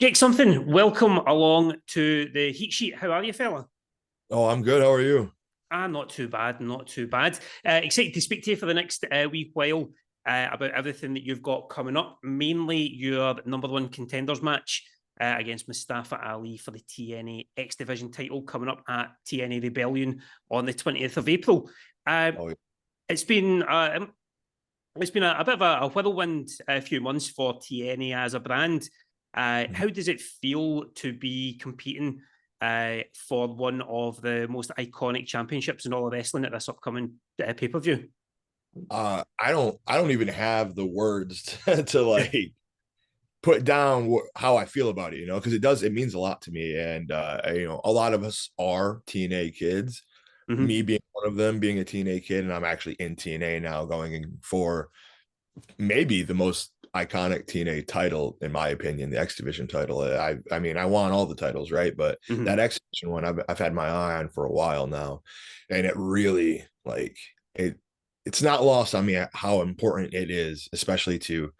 Jake something, welcome along to the heat sheet. How are you, fella? Oh, I'm good. How are you? Not too bad, not too bad. Excited to speak to you for the next wee while about everything that you've got coming up. Mainly your number one contenders match against Mustafa Ali for the TNA X-Division title coming up at TNA Rebellion on the 20th of April. Oh, yeah. It's been it's been a bit of a whirlwind few months for TNA as a brand. Mhm. How does it feel to be competing for one of the most iconic championships in all of wrestling at this upcoming pay-per-view? I don't even have the words to like put down how I feel about it, because it means a lot to me. And a lot of us are TNA kids, me Mm-hmm. being one of them, being a TNA kid, and I'm actually in TNA now, going in for maybe the most iconic TNA title, in my opinion, the X Division title. I mean, I want all the titles, right? But Mm-hmm. that X Division one, I've had my eye on for a while now, and it really it's not lost on me how important it is, especially to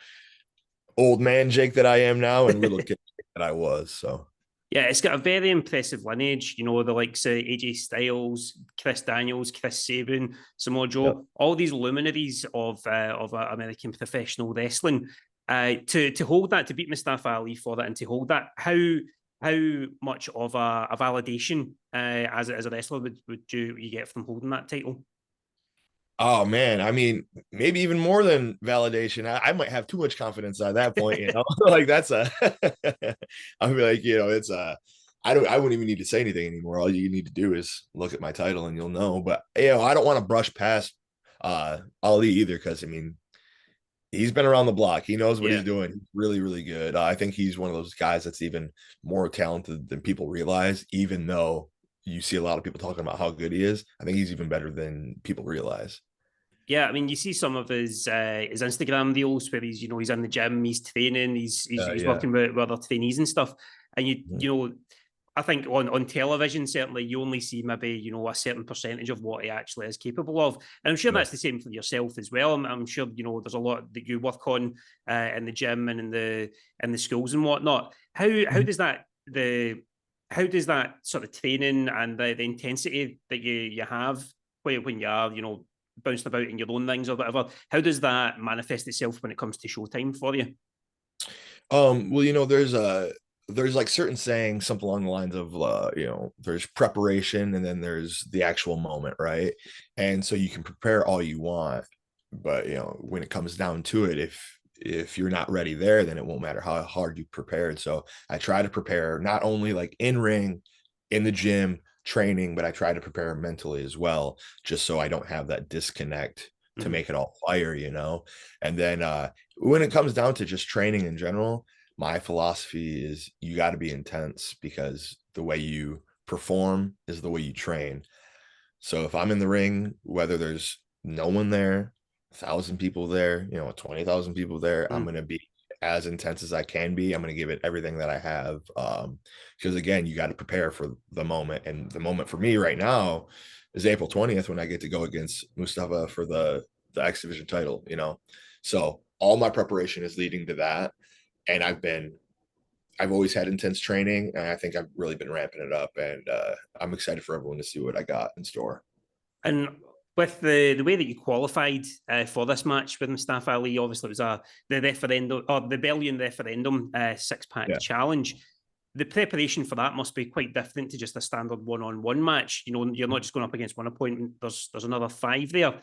old man Jake that I am now and little kid Jake that I was. So Yeah, it's got a very impressive lineage. You know, the likes of AJ Styles, Chris Daniels, Chris Sabin, Samoa yeah. Joe, all these luminaries of American professional wrestling. To hold that, to beat Mustafa Ali for that, and to hold that, how much of a validation as a wrestler would you get from holding that title? Oh man, I mean, maybe even more than validation. I might have too much confidence at that point, like that's a I'll be like, it's I wouldn't even need to say anything anymore. All you need to do is look at my title and you'll know. But I don't want to brush past Ali either, because I mean, he's been around the block. He knows what Yeah. he's doing. He's really, really good. I think he's one of those guys that's even more talented than people realize, even though you see a lot of people talking about how good he is. I think he's even better than people realize. Yeah, I mean, you see some of his Instagram reels where he's in the gym, he's training, he's Yeah. working with other trainees and stuff. And Mhm. I think on television, certainly you only see maybe, a certain percentage of what he actually is capable of. And I'm sure Yeah. that's the same for yourself as well. I'm sure, there's a lot that you work on in the gym and in the schools and whatnot. How Mhm. does that sort of training and the intensity that you have when you are, bouncing about in your own things or whatever, how does that manifest itself when it comes to showtime for you? Well, there's like certain sayings, something along the lines of there's preparation and then there's the actual moment, right? And so you can prepare all you want, but when it comes down to it, if you're not ready there, then it won't matter how hard you prepared. So I try to prepare not only like in ring, in the gym, training, but I try to prepare mentally as well, just so I don't have that disconnect to Mm-hmm. make it all fire. And then when it comes down to just training in general, my philosophy is you got to be intense, because the way you perform is the way you train. So if I'm in the ring, whether there's no one there, 1,000 people there, 20,000 people there, I'm Mm-hmm. going to be as intense as I can be. I'm going to give it everything that I have. Because again, you got to prepare for the moment. And the moment for me right now is April 20th, when I get to go against Mustafa for the X Division title. So all my preparation is leading to that. And I've always had intense training, and I think I've really been ramping it up. And I'm excited for everyone to see what I got in store. And with the way that you qualified for this match with Mustafa Ali, obviously it was the referendum or the Rebellion referendum 6-pack Yeah. challenge. The preparation for that must be quite different to just a standard one-on-one match. You're not just going up against one opponent. There's another five there.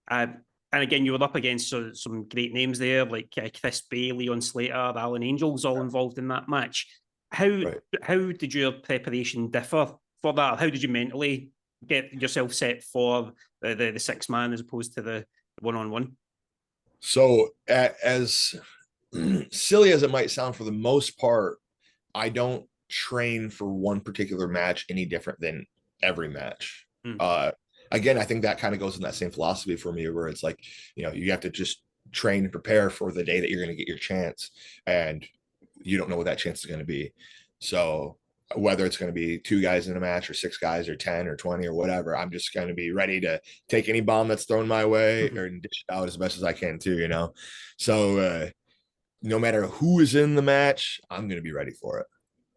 Uh, and again, you were up against some great names there, like Chris Bay, Leon Slater, Alan Angels, all involved in that match. How Right. how did your preparation differ for that? How did you mentally get yourself set for the six man as opposed to the one on one? So, as silly as it might sound, for the most part, I don't train for one particular match any different than every match. Mm. Uh, Again, I think that kind of goes in that same philosophy for me, where it's like, you have to just train and prepare for the day that you're going to get your chance, and you don't know what that chance is going to be. So, whether it's going to be two guys in a match or six guys or 10 or 20 or whatever, I'm just going to be ready to take any bomb that's thrown my way or dish it out as best as I can too. So no matter who is in the match, I'm going to be ready for it.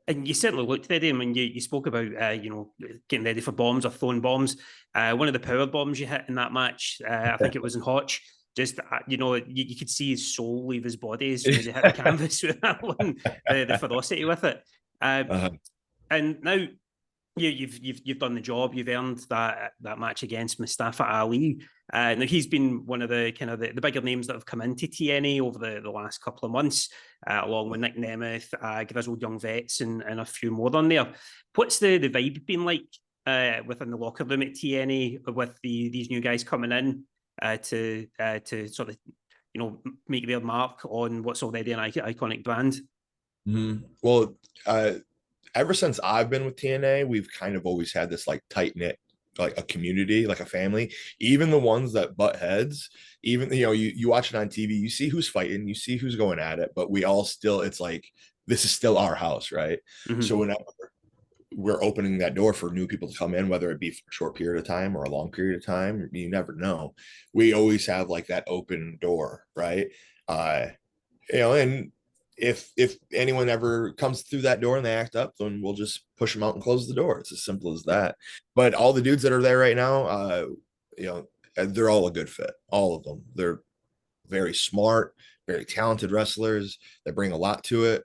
And you certainly looked ready. I mean, you spoke about, getting ready for bombs or throwing bombs. One of the power bombs you hit in that match, I think it was in Hotch, just, you could see his soul leave his body as soon as he hit the canvas with that one, the ferocity with it. And now you've done the job. You've earned that match against Mustafa Ali. Now he's been one of the kind of the bigger names that have come into TNA over the last couple of months, along with Nick Nemeth, grizzled young vets, and a few more on there. What's the vibe been like within the locker room at TNA with these new guys coming in to sort of make their mark on what's already an iconic brand? Well, ever since I've been with TNA, we've kind of always had this like tight knit, like a community, like a family. Even the ones that butt heads, even you watch it on TV, you see who's fighting, you see who's going at it, but we all still, it's like this is still our house, right? So whenever we're opening that door for new people to come in, whether it be for a short period of time or a long period of time, you never know. We always have like that open door, right? And if anyone ever comes through that door and they act up, then we'll just push them out and close the door. It's as simple as that. But all the dudes that are there right now, they're all a good fit. All of them. They're very smart, very talented wrestlers. They bring a lot to it,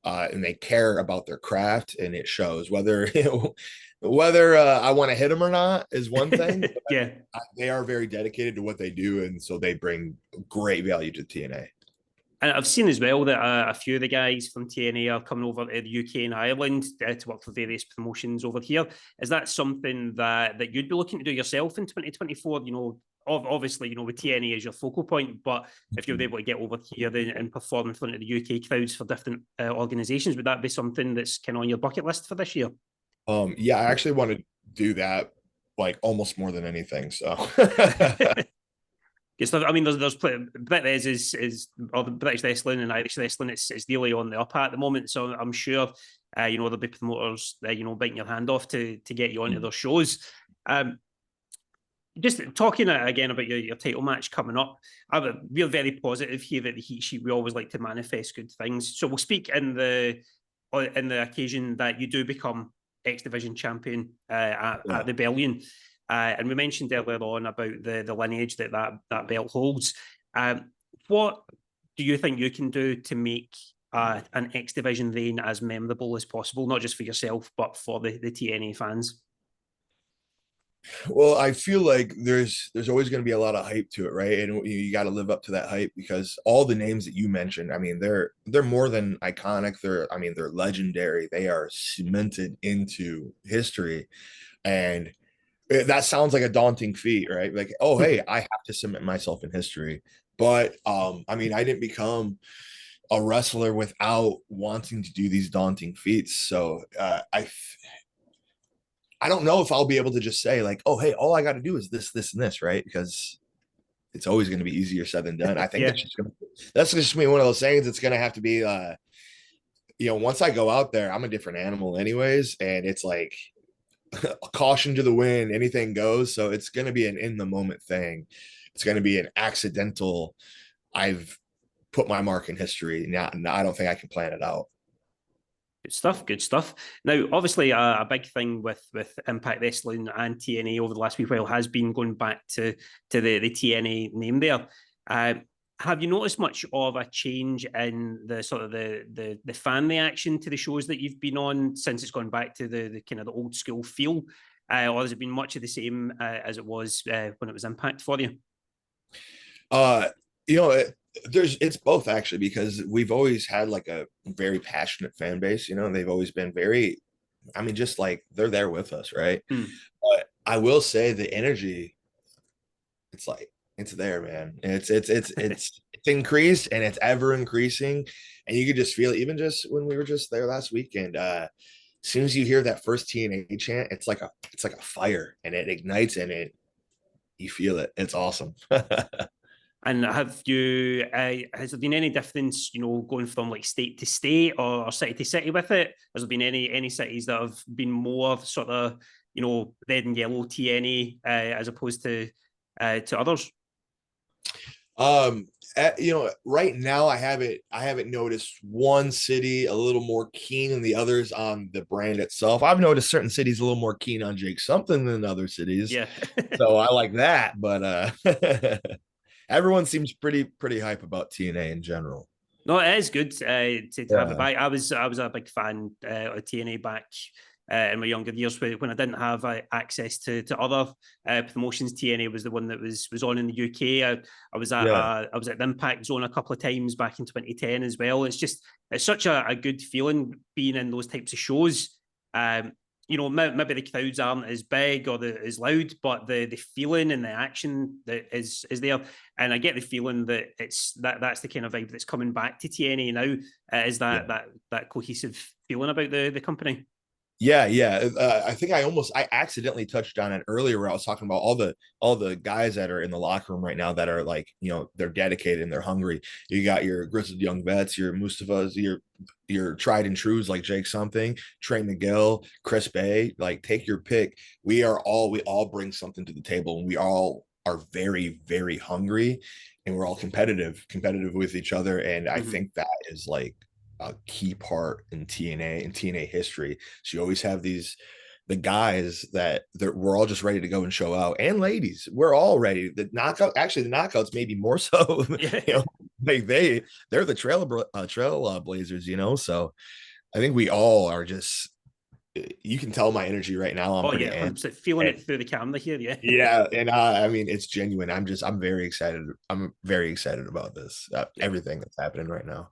and they care about their craft, and it shows. Whether I want to hit them or not is one thing. Yeah, they are very dedicated to what they do, and so they bring great value to TNA. And I've seen as well that a few of the guys from TNA are coming over to the UK and Ireland to work for various promotions over here. Is that something that you'd be looking to do yourself in 2024? Obviously, with TNA as your focal point, but if you were able to get over here and perform in front of the UK crowds for different organizations, would that be something that's kind of on your bucket list for this year? Yeah, I actually want to do that like almost more than anything. So I mean, there's Brit is or the British wrestling and Irish wrestling. It's really on the up at the moment. So I'm sure there'll be promoters biting your hand off to get you onto their shows. Just talking again about your title match coming up, we're very positive here at the Heat Sheet. We always like to manifest good things. So we'll speak in the occasion that you do become X-Division champion at Rebellion. And we mentioned earlier on about the lineage that belt holds. What do you think you can do to make an X-Division reign as memorable as possible, not just for yourself, but for the TNA fans? Well, I feel like there's always going to be a lot of hype to it, right? And you got to live up to that hype, because all the names that you mentioned, I mean, they're more than iconic. They're legendary. They are cemented into history, and that sounds like a daunting feat, right? Like, oh, hey, I have to cement myself in history. But I didn't become a wrestler without wanting to do these daunting feats. So I don't know if I'll be able to just say like, oh, hey, all I got to do is this, and this, right? Because it's always going to be easier said than done. I think that's just me. One of those things. It's going to have to be, once I go out there, I'm a different animal anyways. And it's like a caution to the wind, anything goes. So it's going to be an in the moment thing. It's going to be an accidental, I've put my mark in history. Now I don't think I can plan it out. Good stuff. Now, obviously, a big thing with Impact Wrestling and TNA over the last wee while has been going back to the TNA name there. Have you noticed much of a change in the sort of the fan reaction to the shows that you've been on since it's gone back to the kind of the old school feel, or has it been much of the same as it was when it was Impact for you? It's both actually, because we've always had like a very passionate fan base, and they've always been very, just like they're there with us, right? But I will say the energy, it's there, man. It's increased, and it's ever increasing, and you could just feel it. Even just when we were just there last weekend, as soon as you hear that first TNA chant, it's like a fire, and it ignites, and you feel it. It's awesome. And has there been any difference, going from like state to state or city to city with it? Has there been any cities that have been more sort of, red and yellow TNA as opposed to others? You know, right now I haven't noticed one city a little more keen than the others on the brand itself. I've noticed certain cities a little more keen on Jake something than other cities. Yeah. So I like that, but everyone seems pretty hype about TNA in general. No, it is good to have it Yeah. back. I was a big fan of TNA back in my younger years when I didn't have access to other promotions. TNA was the one that was on in the UK. I was at Yeah. I was at the Impact Zone a couple of times back in 2010 as well. It's such a good feeling being in those types of shows. Maybe the crowds aren't as big or as loud, but the feeling and the action that is there. And I get the feeling that that's the kind of vibe that's coming back to TNA now. Is Yeah. that cohesive feeling about the company? Yeah. I think I accidentally touched on it earlier where I was talking about all the guys that are in the locker room right now that are like, they're dedicated and they're hungry. You got your grizzled young vets, your Mustafas, your tried and trues like Jake something, Trey McGill, Chris Bay. Like, take your pick. We all bring something to the table, and we all are very, very hungry, and we're all competitive with each other. And I think that is like a key part in TNA history. So you always have the guys that we're all just ready to go and show out, and ladies, we're all ready. The knockouts maybe more so. Yeah. Like they're the trail blazers. So I think we all are just. You can tell my energy right now. I'm Oh pretty yeah, amped. 100% feeling it through the camera here. Yeah. Yeah, and I mean it's genuine. I'm very excited. I'm very excited about this. Yeah. Everything that's happening right now.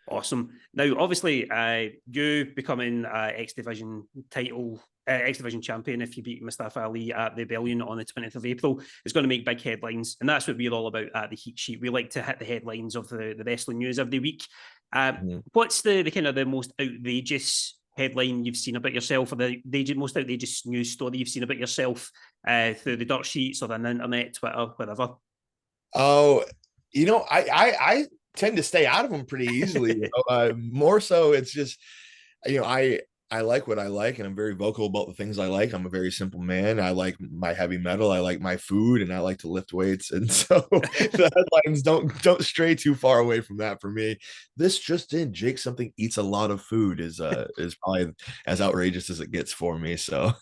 Awesome. Now, obviously, you becoming X-Division champion if you beat Mustafa Ali at the Rebellion on the 20th of April is going to make big headlines. And that's what we're all about at the Heat Sheet. We like to hit the headlines of the wrestling news every week. What's the kind of the most outrageous headline you've seen about yourself, or the most outrageous news story you've seen about yourself through the dirt sheets or on the internet, Twitter, whatever? Oh, I tend to stay out of them pretty easily. More so, it's just, I like what I like, and I'm very vocal about the things I like. I'm a very simple man. I like my heavy metal. I like my food, and I like to lift weights. And so the headlines don't stray too far away from that for me. This just in, Jake something eats a lot of food is probably as outrageous as it gets for me. So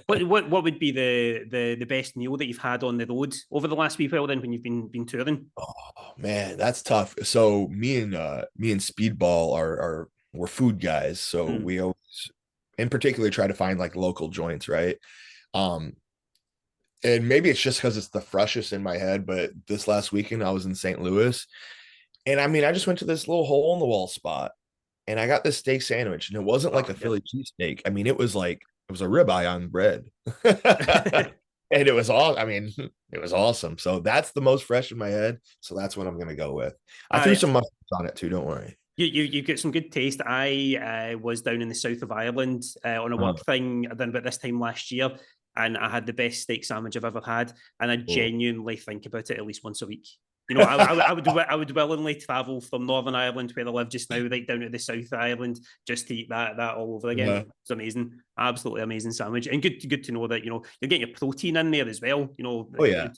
what would be the best meal that you've had on the road over the last week while then when you've been touring? Oh man, that's tough. So me and Speedball we're food guys. So we always in particular try to find like local joints, right? And maybe it's just because it's the freshest in my head, but this last weekend I was in St. Louis, and I mean I just went to this little hole in the wall spot, and I got this steak sandwich, and it wasn't like a Philly cheesesteak. I mean, it was a ribeye on bread. And it was all, I mean, it was awesome. So that's the most fresh in my head. So that's what I'm going to go with. I threw some mushrooms on it too. Don't worry. You get some good taste. I was down in the south of Ireland on a work thing I done about this time last year, and I had the best steak sandwich I've ever had. And I genuinely think about it at least once a week. I would willingly travel from Northern Ireland, where I live just now, right down to the south of Ireland, just to eat that all over again. Yeah. It's amazing, absolutely amazing sandwich, and good to know that you're getting your protein in there as well. Oh yeah,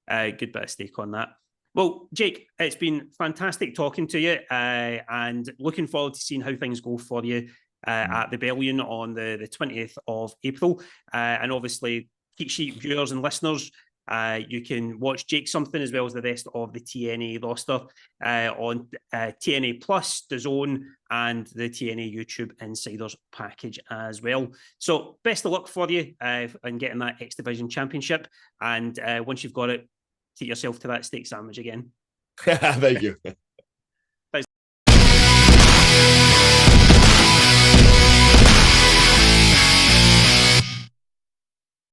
good bit of steak on that. Well, Jake, it's been fantastic talking to you, and looking forward to seeing how things go for you at Rebellion on the 20th of April, and obviously, Heat Sheet viewers and listeners. You can watch Jake something as well as the rest of the TNA roster on TNA Plus, DAZN, and the TNA YouTube Insiders package as well. So best of luck for you in getting that X-Division Championship. And once you've got it, treat yourself to that steak sandwich again. Thank you.